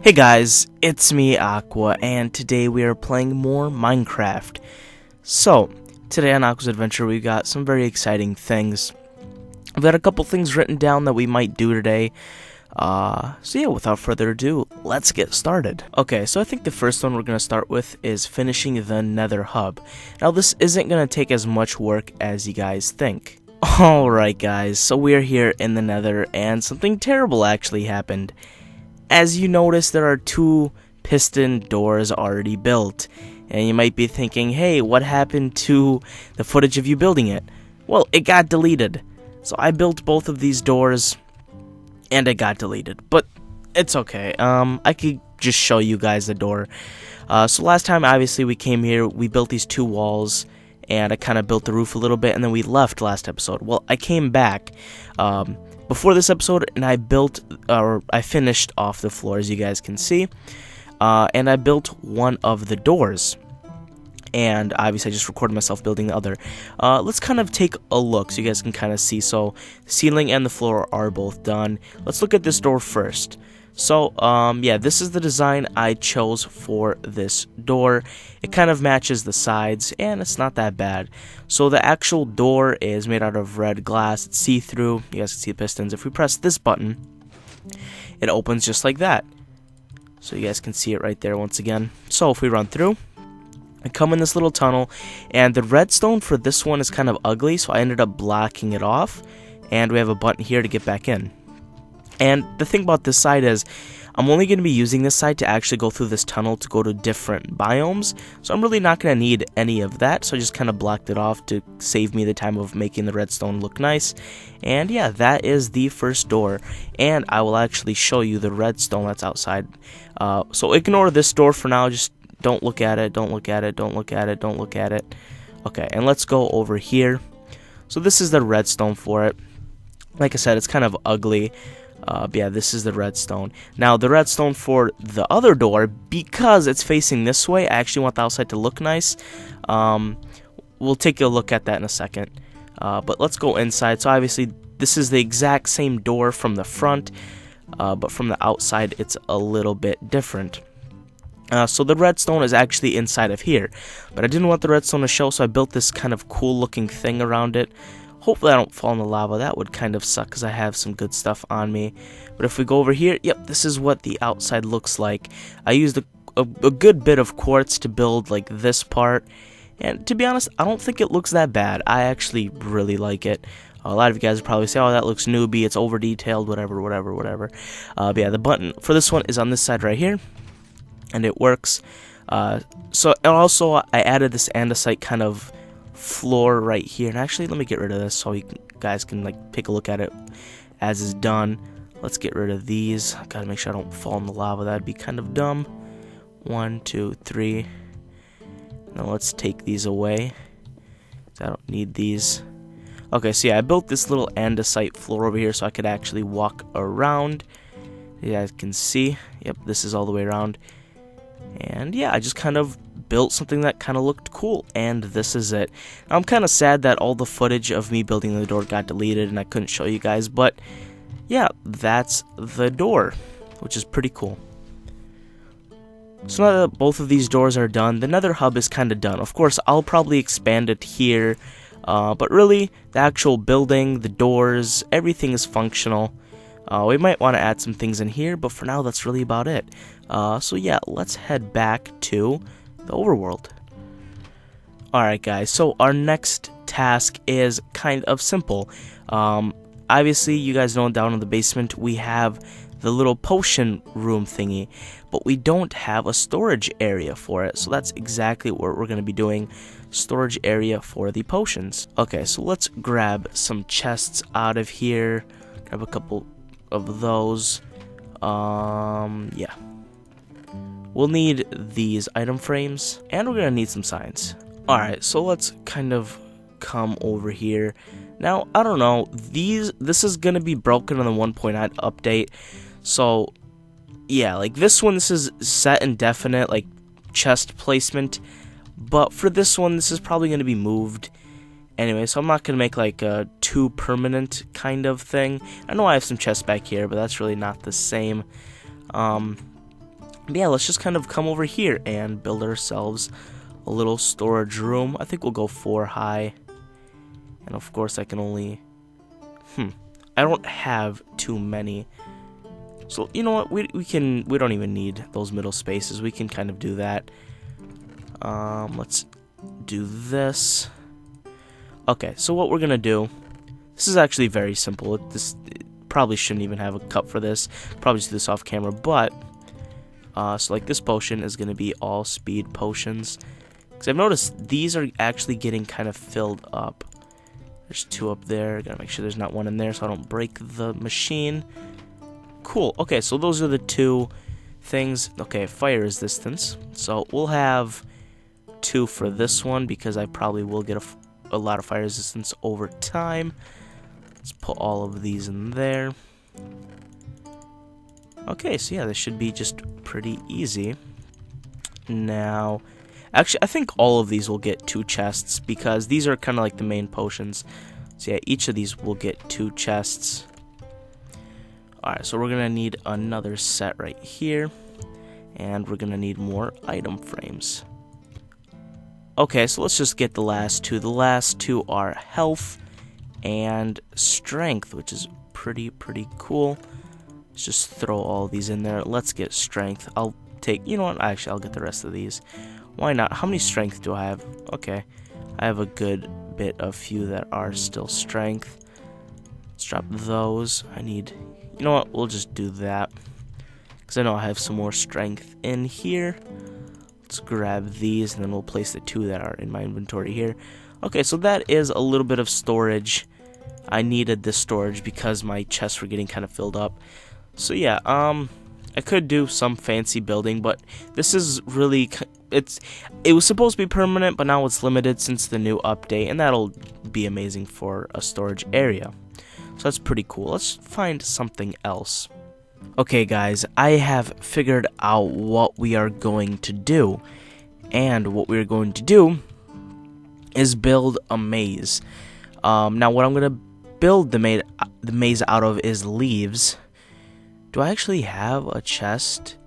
Hey guys, it's me, Aqua, and today we are playing more Minecraft. So, today on Aqua's Adventure we got some very exciting things. I've got a couple things written down that we might do today. So yeah, without further ado, let's get started. Okay, so I think the first one we're going to start with is finishing the Nether hub. Now this isn't going to take as much work as you guys think. Alright guys, so we're here in the Nether and something terrible actually happened. As you notice, there are two piston doors already built, and you might be thinking, hey, what happened to the footage of you building it? Well, it got deleted. So I built both of these doors, and it got deleted, but it's okay. I could just show you guys the door. So last time, obviously, we came here, we built these two walls, and I kind of built the roof a little bit, and then we left last episode. Well, I came back before this episode, and I finished off the floor, as you guys can see, and I built one of the doors, and obviously I just recorded myself building the other. Let's kind of take a look so you guys can kind of see. So the ceiling and the floor are both done. Let's look at this door first. So, yeah, this is the design I chose for this door. It kind of matches the sides, and it's not that bad. So the actual door is made out of red glass. It's see-through. You guys can see the pistons. If we press this button, it opens just like that. So you guys can see it right there once again. So if we run through, I come in this little tunnel, and the redstone for this one is kind of ugly, so I ended up blocking it off, and we have a button here to get back in. And the thing about this side is, I'm only going to be using this side to actually go through this tunnel to go to different biomes, so I'm really not going to need any of that, so I just kind of blocked it off to save me the time of making the redstone look nice. And yeah, that is the first door, and I will actually show you the redstone that's outside. So ignore this door for now, just don't look at it, don't look at it, don't look at it, don't look at it. Okay, and let's go over here. So this is the redstone for it. Like I said, it's kind of ugly. But yeah, this is the redstone. Now, the redstone for the other door, because it's facing this way, I actually want the outside to look nice. We'll take a look at that in a second. But let's go inside. So obviously, this is the exact same door from the front, but from the outside, it's a little bit different. So the redstone is actually inside of here, but I didn't want the redstone to show, so I built this kind of cool looking thing around it. Hopefully I don't fall in the lava. That would kind of suck because I have some good stuff on me. But if we go over here, yep, this is what the outside looks like. I used a good bit of quartz to build like this part, and to be honest, I don't think it looks that bad. I actually really like it. A lot of you guys would probably say, oh, that looks newbie, it's over detailed, whatever. But yeah, the button for this one is on this side right here, and it works. So and also I added this andesite kind of floor right here, and actually let me get rid of this so you guys can like take a look at it as is done. Let's get rid of these. I gotta make sure I don't fall in the lava. That'd be kind of dumb. 1, 2, 3. Now let's take these away. I don't need these. Okay, so yeah, I built this little andesite floor over here so I could actually walk around. You guys can see. Yep, this is all the way around. And yeah, I just kind of built something that kind of looked cool, and this is it. I'm kind of sad that all the footage of me building the door got deleted and I couldn't show you guys, but yeah, that's the door, which is pretty cool. So now that both of these doors are done, the Nether hub is kind of done. Of course, I'll probably expand it here, but really, the actual building, the doors, everything is functional. We might want to add some things in here, but for now, that's really about it. So yeah, let's head back to the overworld. Alright guys, so our next task is kind of simple. Obviously, you guys know down in the basement we have the little potion room thingy, but we don't have a storage area for it, so that's exactly what we're going to be doing. Storage area for the potions. Okay, so let's grab some chests out of here, grab a couple of those. Yeah. We'll need these item frames, and we're going to need some signs. Alright, so let's kind of come over here. Now, I don't know, this is going to be broken on the 1.9 update, so, yeah, like this one, this is set indefinite, like, chest placement, but for this one, this is probably going to be moved. Anyway, so I'm not going to make like a too permanent kind of thing. I know I have some chests back here, but that's really not the same. But yeah, let's just kind of come over here and build ourselves a little storage room. I think we'll go 4 high. And of course I can only... I don't have too many. So, you know what? We don't even need those middle spaces. We can kind of do that. Let's do this. Okay, so what we're gonna do... This is actually very simple. It probably shouldn't even have a cup for this. Probably just do this off camera, but... so like this potion is gonna be all speed potions. Because I've noticed these are actually getting kind of filled up. There's 2 up there. Gotta make sure there's not 1 in there so I don't break the machine. Cool. Okay, so those are the 2 things. Okay, fire resistance. So we'll have 2 for this one because I probably will get a lot of fire resistance over time. Let's put all of these in there. Okay, so yeah, this should be just pretty easy. Now... Actually, I think all of these will get 2 chests because these are kind of like the main potions. So yeah, each of these will get 2 chests. Alright, so we're going to need another set right here. And we're going to need more item frames. Okay, so let's just get the last 2. The last 2 are health and strength, which is pretty cool. Let's just throw all these in there. Let's get strength. I'll take, you know what, actually I'll get the rest of these. Why not? How many strength do I have? Okay, I have a good bit of few that are still strength. Let's drop those. I need, you know what, we'll just do that. Because I know I have some more strength in here. Let's grab these and then we'll place the 2 that are in my inventory here. Okay, so that is a little bit of storage. I needed this storage because my chests were getting kind of filled up. So yeah, I could do some fancy building, but this is really, it was supposed to be permanent, but now it's limited since the new update, and that'll be amazing for a storage area. So that's pretty cool. Let's find something else. Okay guys, I have figured out what we are going to do, and what we're going to do is build a maze. Now what I'm going to build the maze out of is leaves. Do I actually have a chest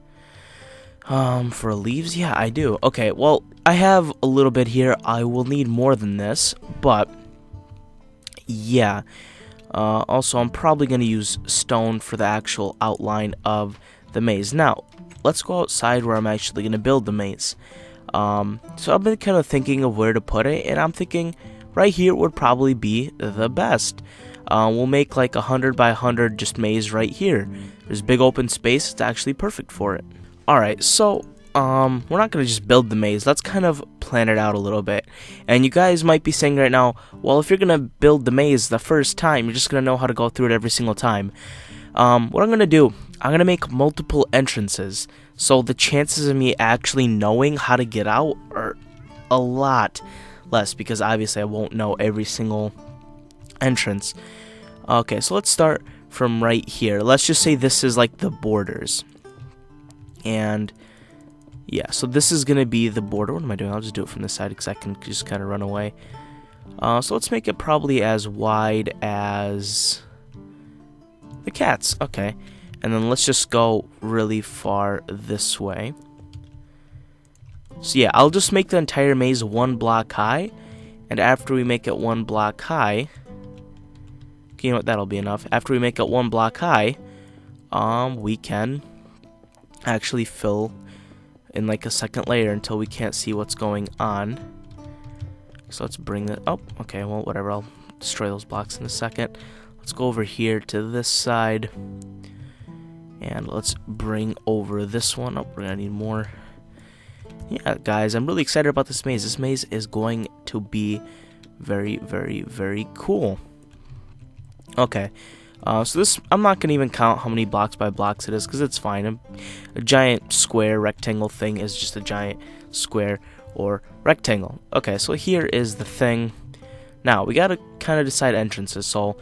for leaves? Yeah, I do. Okay, well, I have a little bit here. I will need more than this, but yeah. Also, I'm probably going to use stone for the actual outline of the maze. Now, let's go outside where I'm actually going to build the maze. So I've been kind of thinking of where to put it, and I'm thinking right here would probably be the best. We'll make like 100 by 100 just maze right here. There's big open space. It's actually perfect for it. Alright, so we're not going to just build the maze. Let's kind of plan it out a little bit. And you guys might be saying right now, well, if you're going to build the maze the first time, you're just going to know how to go through it every single time. What I'm going to do, I'm going to make multiple entrances. So the chances of me actually knowing how to get out are a lot less, because obviously I won't know every single entrance. Okay, so let's start from right here. Let's just say this is like the borders. And yeah, so this is gonna be the border. What am I doing? I'll just do it from this side because I can just kind of run away. So let's make it probably as wide as the cats. Okay, and then let's just go really far this way. So yeah, I'll just make the entire maze 1 block high, and after we make it 1 block high, you know what, that'll be enough. After we make it 1 block high, we can actually fill in like a second layer until we can't see what's going on. So let's bring that up. Okay, well, whatever, I'll destroy those blocks in a second. Let's go over here to this side, and let's bring over this one up. We're gonna need more. Yeah, guys, I'm really excited about this maze. This maze is going to be very, very, very cool. Okay, so this, I'm not going to even count how many blocks by blocks it is, because it's fine. A giant square rectangle thing is just a giant square or rectangle. Okay, so here is the thing. Now, we got to kind of decide entrances, so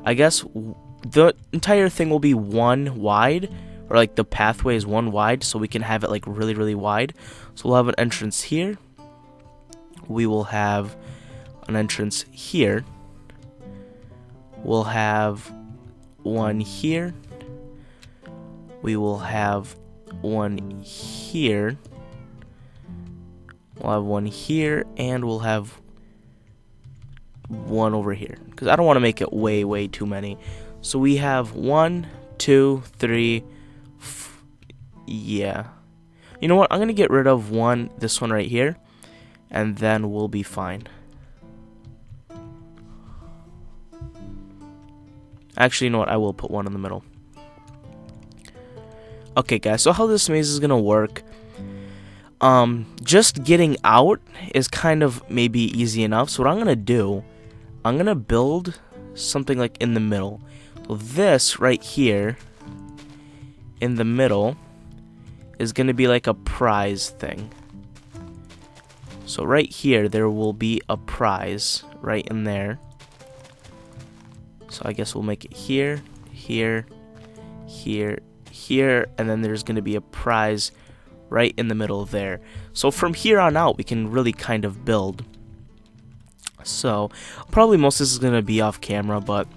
I guess the entire thing will be 1 wide, or like the pathway is 1 wide, so we can have it like really, really wide. So we'll have an entrance here. We will have an entrance here. We'll have one here. We will have one here. We'll have one here, and we'll have one over here, because I don't want to make it way too many. So we have 1, 2, 3, yeah. You know what? I'm going to get rid of this one right here, and then we'll be fine. Actually, you know what? I will put one in the middle. Okay, guys, so how this maze is going to work, just getting out is kind of maybe easy enough. So what I'm going to do, I'm going to build something like in the middle. So this right here in the middle is going to be like a prize thing. So right here, there will be a prize right in there. So I guess we'll make it here, here, here, here, and then there's going to be a prize right in the middle there. So from here on out, we can really kind of build. So probably most of this is going to be off camera, but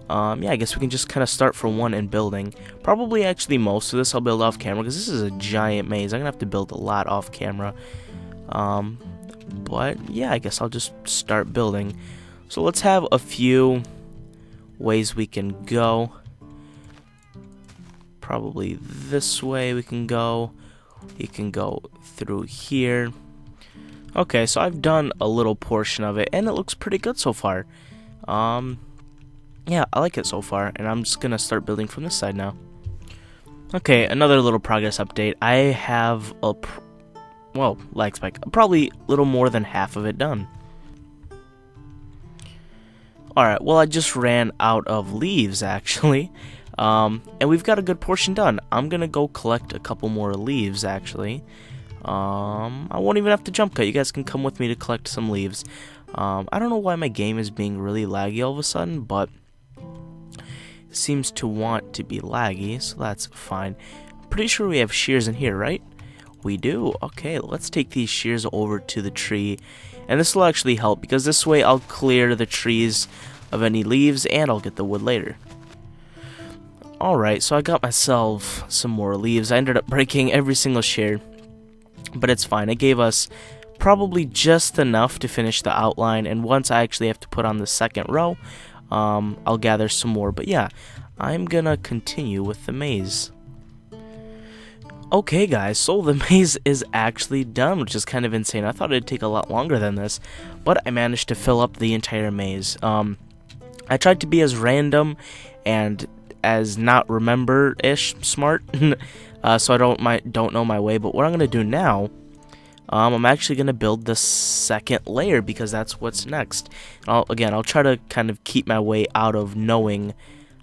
yeah, I guess we can just kind of start from one in building. Probably actually most of this I'll build off camera, because this is a giant maze. I'm going to have to build a lot off camera. But yeah, I guess I'll just start building. So let's have a few ways we can go. Probably this way we can go. You can go through here. Okay, so I've done a little portion of it, and it looks pretty good so far. Yeah, I like it so far, and I'm just gonna start building from this side now. Okay, another little progress update. I have lag spike, probably a little more than half of it done. Alright, well, I just ran out of leaves, actually. And we've got a good portion done. I'm gonna go collect a couple more leaves, actually. I won't even have to jump cut. You guys can come with me to collect some leaves. I don't know why my game is being really laggy all of a sudden, but it seems to want to be laggy, so that's fine. I'm pretty sure we have shears in here, right? We do. Okay, let's take these shears over to the tree, and this will actually help, because this way I'll clear the trees of any leaves, and I'll get the wood later. Alright, so I got myself some more leaves. I ended up breaking every single shear, but it's fine. It gave us probably just enough to finish the outline, and once I actually have to put on the second row, I'll gather some more. But yeah, I'm gonna continue with the maze. Okay, guys, so the maze is actually done, which is kind of insane. I thought it'd take a lot longer than this, but I managed to fill up the entire maze. I tried to be as random and as not remember-ish smart, so I don't know my way. But what I'm gonna do now, I'm actually gonna build the second layer, because that's what's next. I'll try to kind of keep my way out of knowing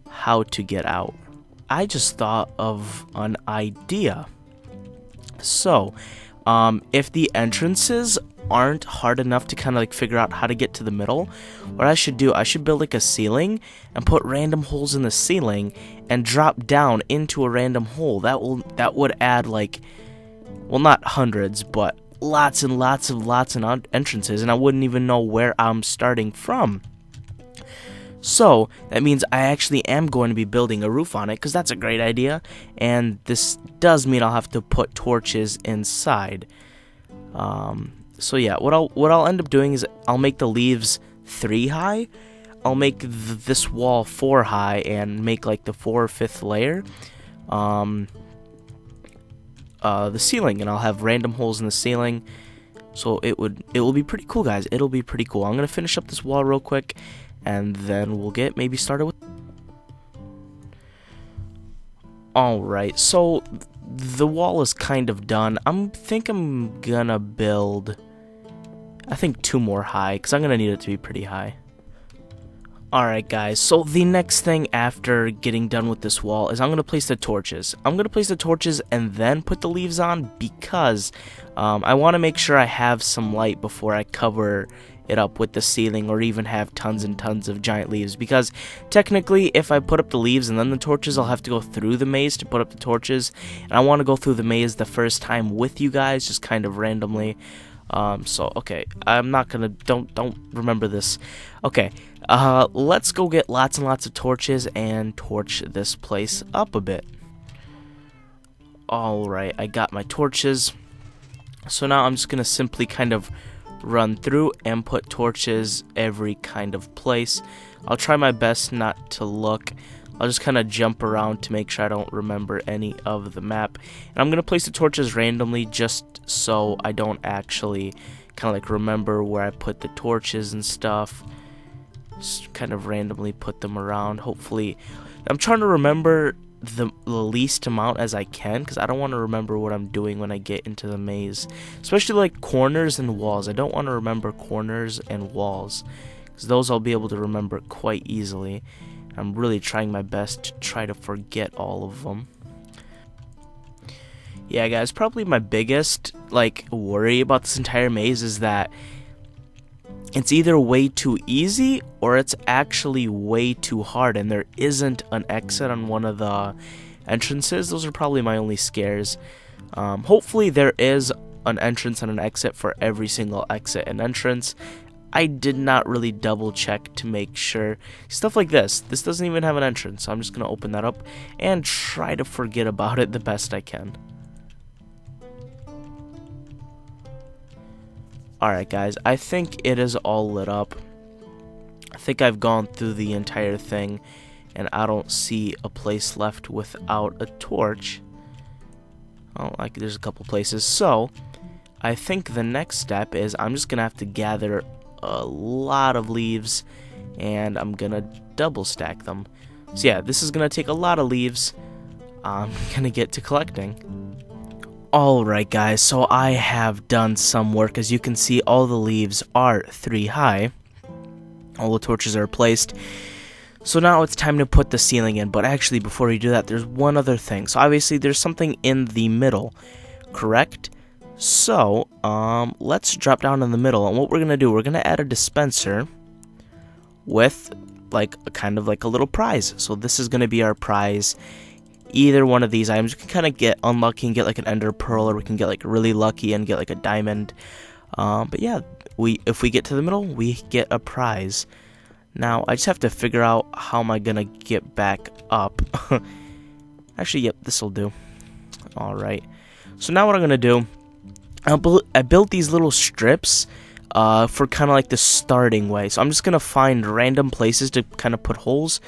how to get out. I just thought of an idea. So, if the entrances aren't hard enough to kind of like figure out how to get to the middle, what I should do, I should build like a ceiling and put random holes in the ceiling and drop down into a random hole. That would add like, well, not hundreds, but lots and lots of entrances, and I wouldn't even know where I'm starting from. So that means I actually am going to be building a roof on it, because that's a great idea, and this does mean I'll have to put torches inside. So yeah, what I'll end up doing is I'll make the leaves 3 high. I'll make this wall 4 high and make like the 4th or 5th layer the ceiling, and I'll have random holes in the ceiling. So it will be pretty cool, guys. It'll be pretty cool. I'm gonna finish up this wall real quick, and then we'll get maybe started with. Alright, so the wall is kind of done. I'm gonna build, I think, 2 more high, because I'm gonna need it to be pretty high. Alright, guys, so the next thing after getting done with this wall is I'm gonna place the torches. I'm gonna place the torches and then put the leaves on, because I want to make sure I have some light before I cover it up with the ceiling, or even have tons and tons of giant leaves, because technically if I put up the leaves and then the torches, I'll have to go through the maze to put up the torches, and I want to go through the maze the first time with you guys, just kind of randomly. So okay, I'm not gonna, don't remember this. Okay, let's go get lots and lots of torches and torch this place up a bit. Alright, I got my torches. So now I'm just going to simply kind of run through and put torches every kind of place. I'll try my best not to look. I'll just kind of jump around to make sure I don't remember any of the map. And I'm going to place the torches randomly just so I don't actually kind of like remember where I put the torches and stuff. Just kind of randomly put them around. Hopefully, I'm trying to remember the least amount as I can, because I don't want to remember what I'm doing when I get into the maze, especially like corners and walls. I don't want to remember corners and walls, because those I'll be able to remember quite easily. I'm really trying my best to try to forget all of them. Yeah, guys, probably my biggest like worry about this entire maze is that it's either way too easy or it's actually way too hard, and there isn't an exit on one of the entrances. Those are probably my only scares. Hopefully there is an entrance and an exit for every single exit and entrance. I did not really double check to make sure. Stuff like this doesn't even have an entrance, so I'm just going to open that up and try to forget about it the best I can. Alright guys, I think it is all lit up. I think I've gone through the entire thing, and I don't see a place left without a torch. Oh, like there's a couple places. So, I think the next step is I'm just going to have to gather a lot of leaves, and I'm going to double stack them. So yeah, this is going to take a lot of leaves. I'm going to get to collecting. Alright guys, so I have done some work. As you can see, all the leaves are 3 high. All the torches are placed. So now it's time to put the ceiling in, but actually before we do that, there's one other thing. So obviously there's something in the middle, correct? So, let's drop down in the middle, and what we're going to do, we're going to add a dispenser with like a kind of like a little prize. So this is going to be our prize. Either one of these items, we can kind of get unlucky and get like an ender pearl, or we can get like really lucky and get like a diamond. But yeah, if we get to the middle, we get a prize. Now I just have to figure out how am I gonna get back up. Actually, yep, this will do. All right. So now what I'm gonna do, I built these little strips for kind of like the starting way. So I'm just gonna find random places to kind of put holes.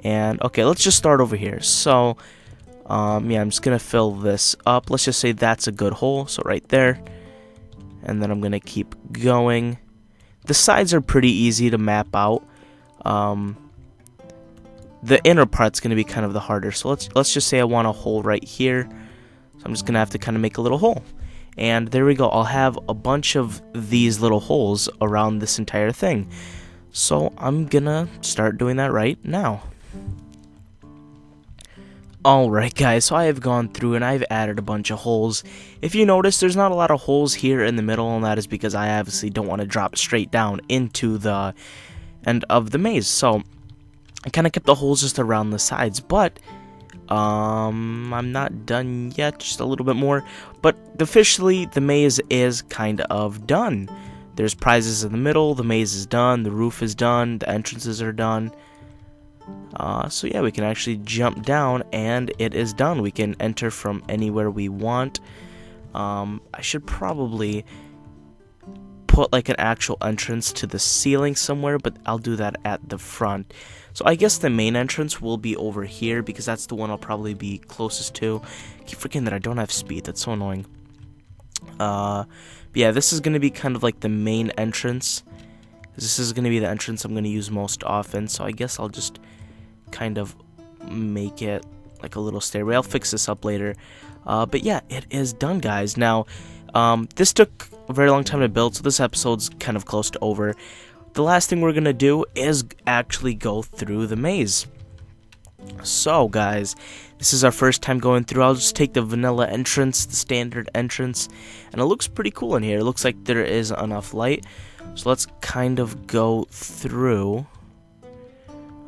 And okay, let's just start over here. So yeah, I'm just gonna fill this up. Let's just say that's a good hole, so right there. And then I'm gonna keep going. The sides are pretty easy to map out. The inner part's gonna be kind of the harder. So let's just say I want a hole right here. So I'm just gonna have to kind of make a little hole. And there we go. I'll have a bunch of these little holes around this entire thing. So I'm gonna start doing that right now. Alright guys, so I have gone through and I've added a bunch of holes. If you notice, there's not a lot of holes here in the middle, and that is because I obviously don't want to drop straight down into the end of the maze. So I kind of kept the holes just around the sides, but I'm not done yet, just a little bit more. But officially, the maze is kind of done. There's prizes in the middle, the maze is done, the roof is done, the entrances are done. So yeah, we can actually jump down and it is done. We can enter from anywhere we want. I should probably put like an actual entrance to the ceiling somewhere, but I'll do that at the front. So I guess the main entrance will be over here because that's the one I'll probably be closest to. I keep forgetting that I don't have speed. That's so annoying. But yeah, this is going to be kind of like the main entrance. This is going to be the entrance I'm going to use most often. So I guess I'll just kind of make it like a little stairway. I'll fix this up later. But yeah, it is done, guys. Now, this took a very long time to build, so this episode's kind of close to over. The last thing we're going to do is actually go through the maze. So, guys, this is our first time going through. I'll just take the vanilla entrance, the standard entrance, and it looks pretty cool in here. It looks like there is enough light. So let's kind of go through.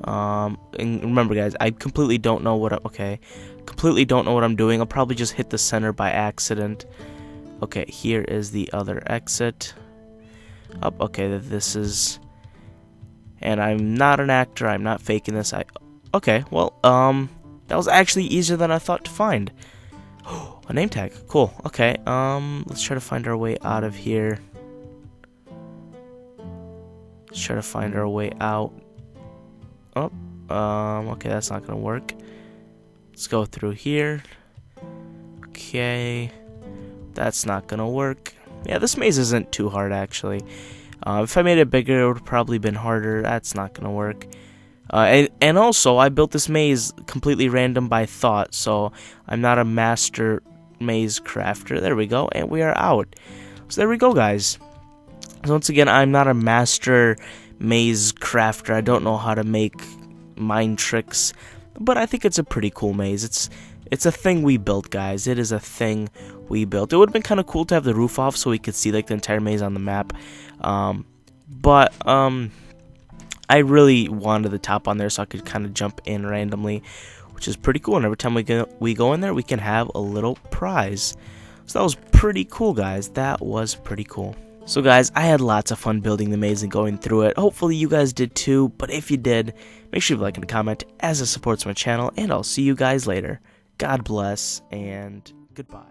And remember, guys, I completely don't know what completely don't know what I'm doing. I'll probably just hit the center by accident. Okay, here is the other exit. Oh, okay, this is, and I'm not an actor. I'm not faking this. Okay, well, that was actually easier than I thought to find. A name tag. Cool. Okay. Let's try to find our way out of here. Let's try to find our way out. Oh. Okay, that's not gonna work. Let's go through here. Okay. That's not gonna work. Yeah, this maze isn't too hard, actually. If I made it bigger, it would have probably been harder. That's not gonna work. And also, I built this maze completely random by thought, so I'm not a master maze crafter. There we go, and we are out. So there we go, guys. So once again, I'm not a master maze crafter. I don't know how to make mind tricks, but I think it's a pretty cool maze. It's a thing we built, guys. It is a thing we built. It would have been kind of cool to have the roof off so we could see like the entire maze on the map. But I really wanted the top on there so I could kind of jump in randomly, which is pretty cool. And every time we go in there, we can have a little prize. So that was pretty cool, guys. That was pretty cool. So guys, I had lots of fun building the maze and going through it. Hopefully you guys did too, but if you did, make sure you like and comment as it supports my channel, and I'll see you guys later. God bless, and goodbye.